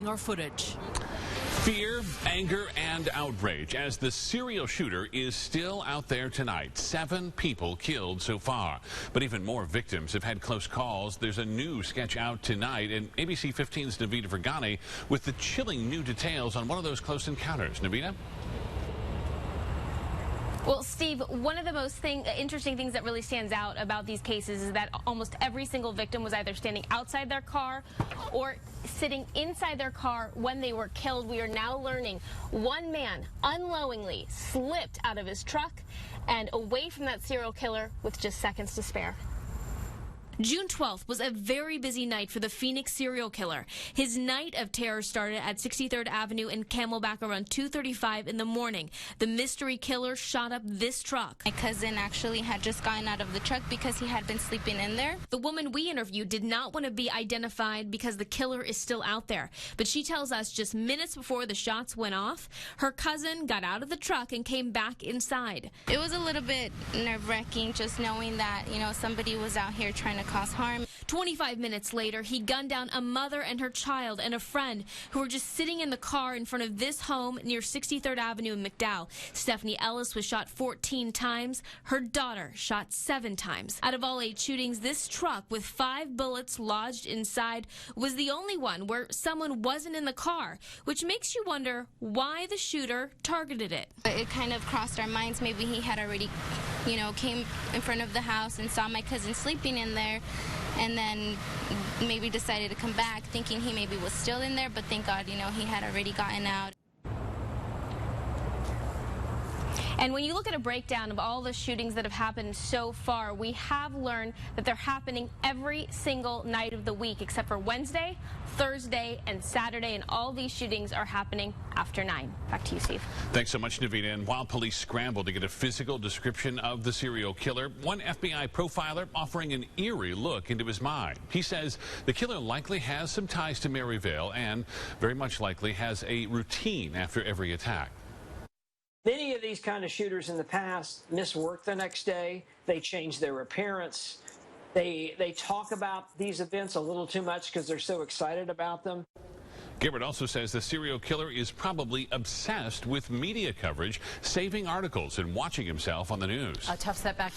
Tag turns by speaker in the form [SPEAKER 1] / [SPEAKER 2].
[SPEAKER 1] Our footage.
[SPEAKER 2] Fear, anger, and outrage as the serial shooter is still out there tonight. 7 people killed so far. But even more victims have had close calls. There's a new sketch out tonight, and ABC 15's Navita Vergani with the chilling new details on one of those close encounters. Navita?
[SPEAKER 3] Well, Steve, one of the most interesting things that really stands out about these cases is that almost every single victim was either standing outside their car or sitting inside their car when they were killed. We are now learning one man unknowingly slipped out of his truck and away from that serial killer with just seconds to spare.
[SPEAKER 4] June 12th was a very busy night for the Phoenix serial killer. His night of terror started at 63rd Avenue in Camelback around 2:35 in the morning. The mystery killer shot up this truck.
[SPEAKER 5] My cousin actually had just gotten out of the truck because he had been sleeping in there.
[SPEAKER 4] The woman we interviewed did not want to be identified because the killer is still out there. But she tells us just minutes before the shots went off, her cousin got out of the truck and came back inside.
[SPEAKER 5] It was a little bit nerve-wracking just knowing that, somebody was out here trying to cause harm.
[SPEAKER 4] 25 minutes later, he gunned down a mother and her child and a friend who were just sitting in the car in front of this home near 63rd Avenue in McDowell. Stephanie Ellis was shot 14 times. Her daughter shot 7 times. Out of all 8 shootings, this truck with 5 bullets lodged inside was the only one where someone wasn't in the car, which makes you wonder why the shooter targeted it.
[SPEAKER 5] It kind of crossed our minds. Maybe he had already, came in front of the house and saw my cousin sleeping in there, and then maybe decided to come back thinking he maybe was still in there, but thank God, he had already gotten out.
[SPEAKER 3] And when you look at a breakdown of all the shootings that have happened so far, we have learned that they're happening every single night of the week, except for Wednesday, Thursday, and Saturday, and all these shootings are happening after 9. Back to you, Steve.
[SPEAKER 2] Thanks so much, Navita. And while police scramble to get a physical description of the serial killer, one FBI profiler offering an eerie look into his mind. He says the killer likely has some ties to Maryvale and very much likely has a routine after every attack.
[SPEAKER 6] Many of these kind of shooters in the past miss work the next day. They change their appearance. They talk about these events a little too much because they're so excited about them.
[SPEAKER 2] Garrett also says the serial killer is probably obsessed with media coverage, saving articles and watching himself on the news.
[SPEAKER 1] A tough setback.